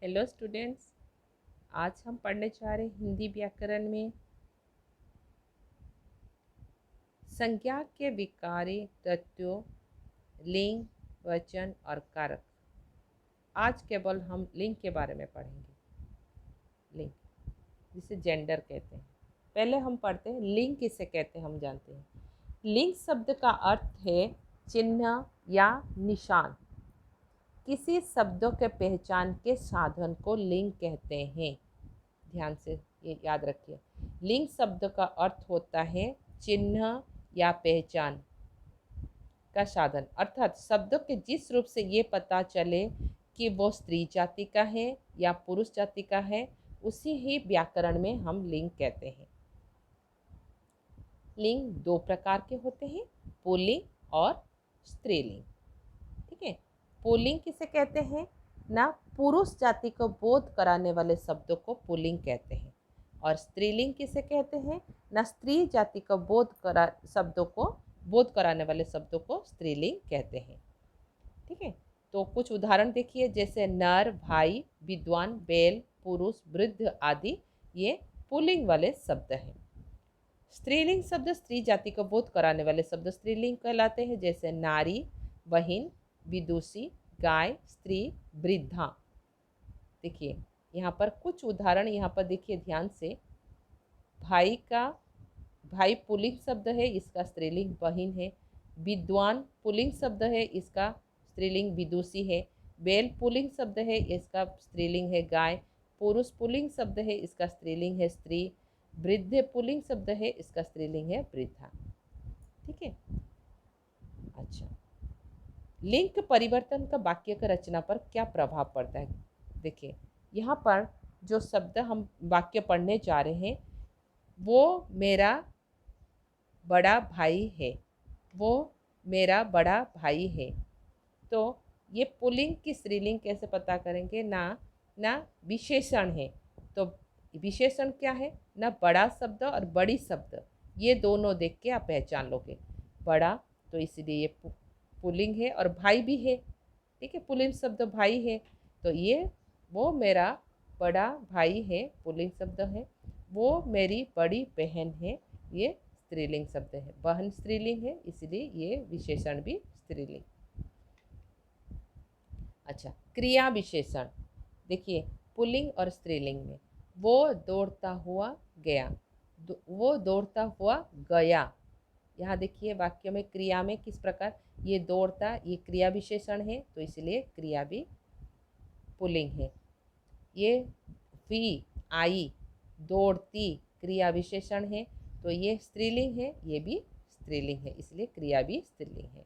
Hello students, आज हम पढ़ने जा रहे हैं हिंदी व्याकरण में संज्ञा के विकारी तत्वों, लिंग, वचन और कारक। आज केवल हम लिंग के बारे में पढ़ेंगे। लिंग जिसे जेंडर कहते हैं। पहले हम पढ़ते हैं लिंग किसे कहते हैं, हम जानते हैं। लिंग शब्द का अर्थ है चिन्ह या निशान। किसी शब्दों के पहचान के साधन को लिंग कहते हैं। ध्यान से ये याद रखिए। लिंग शब्द का अर्थ होता है चिन्ह या पहचान का साधन, अर्थात शब्दों के जिस रूप से ये पता चले कि वो स्त्री जाति का है या पुरुष जाति का है, उसी ही व्याकरण में हम लिंग कहते हैं। लिंग दो प्रकार के होते हैं, पुल्लिंग और स्त्रीलिंग। ठीक है, पुल्लिंग किसे कहते हैं ना, पुरुष जाति को बोध कराने वाले शब्दों को पुल्लिंग कहते हैं। और स्त्रीलिंग किसे कहते हैं ना, स्त्री जाति को बोध कराने वाले शब्दों को स्त्रीलिंग कहते हैं। ठीक है, तो कुछ उदाहरण देखिए, जैसे नर, भाई, विद्वान, बैल, पुरुष, वृद्ध आदि ये पुल्लिंग वाले शब्द हैं। स्त्रीलिंग शब्द स्त्री जाति को बोध कराने वाले शब्द स्त्रीलिंग कहलाते हैं, जैसे नारी, बहिन, विदुषी, गाय, स्त्री, वृद्धा। देखिए यहाँ पर कुछ उदाहरण, यहाँ पर देखिए ध्यान से। भाई पुल्लिंग शब्द है, इसका स्त्रीलिंग बहिन है। विद्वान पुल्लिंग शब्द है, इसका स्त्रीलिंग विदुषी है। बैल पुल्लिंग शब्द है, इसका स्त्रीलिंग है गाय। पुरुष पुल्लिंग शब्द है, इसका स्त्रीलिंग है स्त्री। वृद्ध पुल्लिंग शब्द है, इसका स्त्रीलिंग है वृद्धा। ठीक है, अच्छा, लिंग परिवर्तन का वाक्य की रचना पर क्या प्रभाव पड़ता है। देखिए यहाँ पर जो शब्द हम वाक्य पढ़ने जा रहे हैं, वो मेरा बड़ा भाई है, वो मेरा बड़ा भाई है। तो ये पुल्लिंग की स्त्रीलिंग कैसे पता करेंगे ना विशेषण है। तो विशेषण क्या है ना, बड़ा शब्द और बड़ी शब्द, ये दोनों देख के आप पहचान लोगे। बड़ा तो इसलिए ये पुल्लिंग है, और भाई भी है। ठीक है, पुल्लिंग शब्द भाई है, तो ये वो मेरा बड़ा भाई है, पुल्लिंग शब्द है। वो मेरी बड़ी बहन है, ये स्त्रीलिंग शब्द है। बहन स्त्रीलिंग है, इसलिए ये विशेषण भी स्त्रीलिंग। अच्छा, क्रिया विशेषण देखिए, पुल्लिंग और स्त्रीलिंग में वो दौड़ता हुआ गया, वो दौड़ता हुआ गया। यहाँ देखिए वाक्य में क्रिया में किस प्रकार, ये दौड़ता ये क्रिया विशेषण है, तो इसलिए क्रिया भी पुल्लिंग है। ये वी आई दौड़ती क्रिया विशेषण है, तो ये स्त्रीलिंग है, ये भी स्त्रीलिंग है, इसलिए क्रिया भी स्त्रीलिंग है।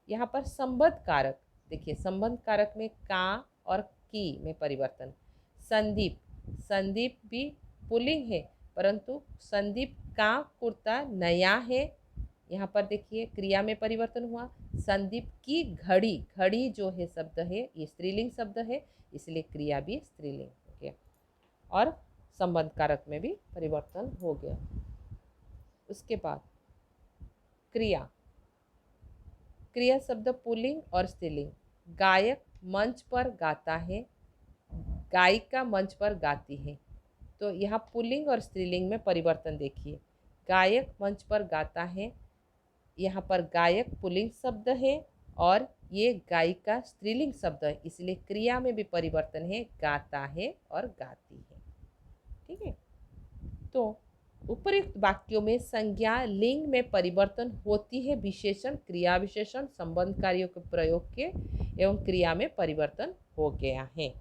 यहाँ पर संबंध कारक देखिए, संबंध कारक में का और की में परिवर्तन। संदीप, संदीप भी पुल्लिंग है, परंतु संदीप का कुर्ता नया है। यहाँ पर देखिए क्रिया में परिवर्तन हुआ। संदीप की घड़ी, घड़ी जो है शब्द है, ये स्त्रीलिंग शब्द है, इसलिए क्रिया भी स्त्रीलिंग हो गया, और संबंध कारक में भी परिवर्तन हो गया। उसके बाद क्रिया, क्रिया शब्द पुल्लिंग और स्त्रीलिंग। गायक मंच पर गाता है, गायिका मंच पर गाती है। तो यहाँ पुल्लिंग और स्त्रीलिंग में परिवर्तन देखिए। गायक मंच पर गाता है, यहाँ पर गायक पुल्लिंग शब्द है और ये गायिका स्त्रीलिंग शब्द है, इसलिए क्रिया में भी परिवर्तन है, गाता है और गाती है। ठीक है, तो उपयुक्त वाक्यों में संज्ञा लिंग में परिवर्तन होती है, विशेषण क्रिया विशेषण संबंध कार्यों के प्रयोग के एवं क्रिया में परिवर्तन हो गया है।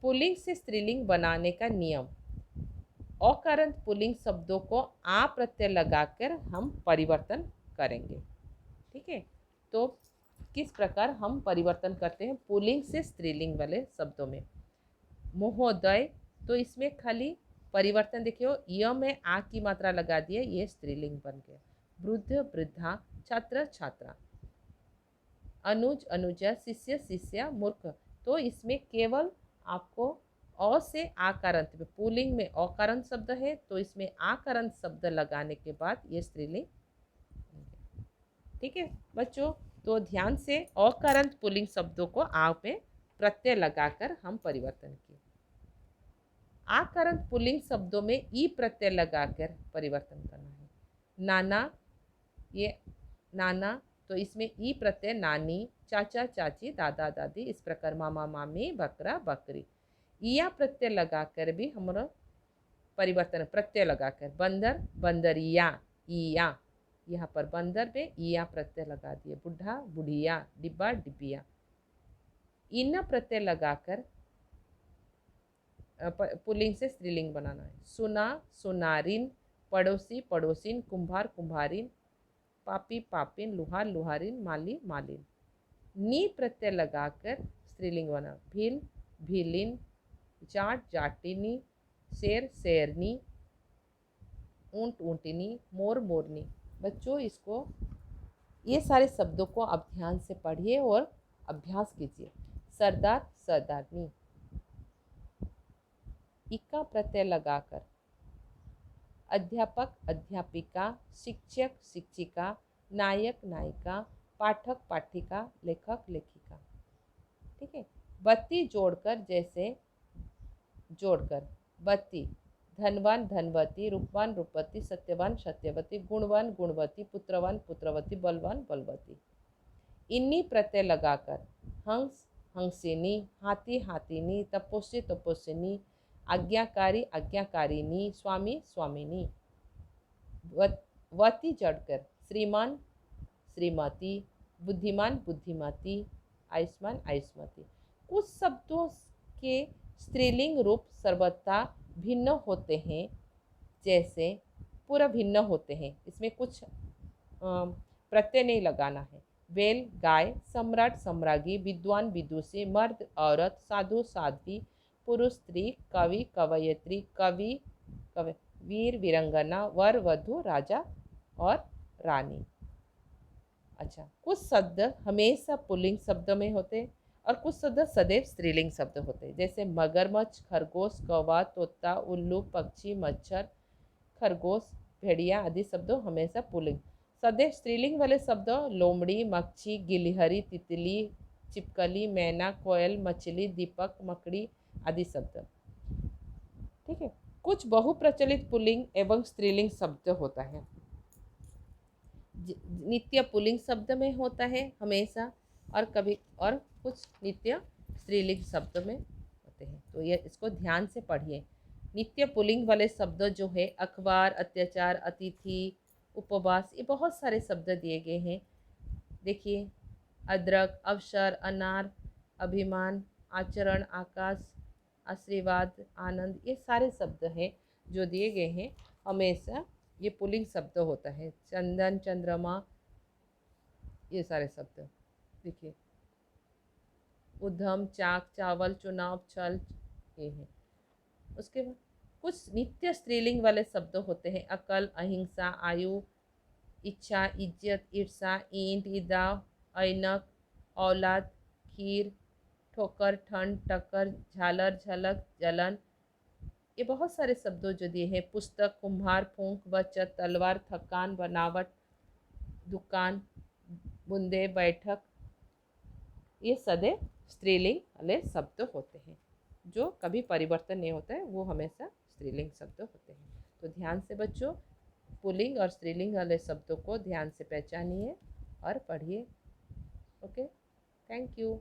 पुल्लिंग से स्त्रीलिंग बनाने का नियम, अकारंत पुल्लिंग शब्दों को आ प्रत्यय लगाकर हम परिवर्तन करेंगे। ठीक है, तो किस प्रकार हम परिवर्तन करते हैं पुल्लिंग से स्त्रीलिंग वाले शब्दों में। महोदय, तो इसमें खाली परिवर्तन देखिए, य में आ की मात्रा लगा दिए, ये स्त्रीलिंग बन गया। वृद्ध वृद्धा, छात्र छात्रा, अनुज अनुजा, शिष्य शिष्या, मूर्ख, तो इसमें केवल आपको अ से आकारांत में, पुल्लिंग में अकारांत शब्द है, तो इसमें आकारांत शब्द लगाने के बाद ये स्त्रीलिंग। ठीक है बच्चों, तो ध्यान से अकारांत पुल्लिंग शब्दों को आ में प्रत्यय लगाकर हम परिवर्तन किए। आकारंत पुल्लिंग शब्दों में ई प्रत्यय लगाकर परिवर्तन करना है। नाना, ये नाना, तो इसमें ई प्रत्यय नानी, चाचा चाची, दादा दादी, इस प्रकार मामा मामी, बकरा बकरी। इया प्रत्यय लगाकर भी हमारा परिवर्तन, प्रत्यय लगाकर बंदर बंदरिया, ईया, यहाँ पर बंदर पे ईया प्रत्यय लगा दिए। बुढ़ा बुढ़िया, डिब्बा डिबिया। इन प्रत्यय लगाकर पुल्लिंग से स्त्रीलिंग बनाना है। सुना सुनारिन, पड़ोसी पड़ोसिन, कुम्हार कुम्हारिन, पापी पापिन, लुहार लुहारिन, माली मालिन। नी प्रत्यय लगाकर स्त्रीलिंग बना। भील भीलिन, जाट जाटिनी, शेर शेरनी, ऊंट ऊंटिनी, मोर मोरनी। बच्चों इसको, ये सारे शब्दों को आप ध्यान से पढ़िए और अभ्यास कीजिए। सरदार सरदारनी, इका प्रत्यय लगाकर। अध्यापक अध्यापिका, शिक्षक शिक्षिका, नायक नायिका, पाठक पाठिका, लेखक लेखिका। ठीक है। बत्ती जोड़कर, जैसे जोड़कर बत्ती, धनवान धनवती, रूपवान रूपवती, सत्यवान सत्यवती, गुणवान गुणवती, पुत्रवान पुत्रवती, बलवान बलवती। इन्हीं प्रत्यय लगाकर हंस हंसिनी, हाथी हाथिनी, तपस्वी तपस्विनी, आज्ञाकारी आज्ञाकारिणी, स्वामी स्वामिनी। वती जड़कर श्रीमान श्रीमती, बुद्धिमान बुद्धिमती, आयुष्मान आयुष्मती। कुछ शब्दों के स्त्रीलिंग रूप सर्वथा भिन्न होते हैं, जैसे पूरा भिन्न होते हैं, इसमें कुछ प्रत्यय नहीं लगाना है। बैल गाय, सम्राट सम्राज्ञी, विद्वान विदुषी, मर्द औरत, साधु साध्वी, पुरुष स्त्री, कवि कवयित्री, कवि कवि, वीर वीरंगना, वर वधु, राजा और रानी। अच्छा, कुछ शब्द हमेशा पुल्लिंग शब्द में होते हैं और कुछ शब्द सदैव स्त्रीलिंग शब्द होते हैं, जैसे मगरमच्छ, खरगोश, कौवा, तोता, उल्लू, पक्षी, मच्छर, खरगोश, भेड़िया आदि शब्द हमेशा पुल्लिंग। सदैव स्त्रीलिंग वाले शब्द लोमड़ी, मच्छी, गिलहरी, तितली, छिपकली, मैना, कोयल, मछली, दीपक, मकड़ी आदि शब्द। ठीक है। कुछ बहुप्रचलित पुल्लिंग एवं स्त्रीलिंग शब्द होता है। नित्य पुल्लिंग शब्द में होता है हमेशा, और कभी और कुछ नित्य स्त्रीलिंग शब्द में होते हैं। तो ये इसको ध्यान से पढ़िए। नित्य पुल्लिंग वाले शब्द जो है अखबार, अत्याचार, अतिथि, उपवास, ये बहुत सारे शब्द दिए गए हैं। देखिए, अदरक, अवसर, अनार, अभिमान, आचरण, आकाश, आशीर्वाद, आनंद, ये सारे शब्द हैं जो दिए गए हैं। हमेशा ये पुल्लिंग शब्द होता है। चंदन, चंद्रमा, ये सारे शब्द देखिए। उद्यम, चाक, चावल, चुनाव, छल, ये है। उसके बाद कुछ नित्य स्त्रीलिंग वाले शब्द होते हैं। अकल, अहिंसा, आयु, इच्छा, इज्जत, ईर्षा, ईंट, ईदा, ऐनक, औलाद, खीर, ठोकर, ठंड, टक्कर, झालर, झलक, जलन, ये बहुत सारे शब्दों जो दिए हैं। पुस्तक, कुम्हार, फूंक, बचत, तलवार, थकान, बनावट, दुकान, बूंदे, बैठक, ये सदैव स्त्रीलिंग वाले शब्द होते हैं। जो कभी परिवर्तन नहीं होता है, वो हमेशा स्त्रीलिंग शब्द होते हैं। तो ध्यान से बच्चों पुल्लिंग और स्त्रीलिंग वाले शब्दों को ध्यान से पहचानिए और पढ़िए। Okay, thank you.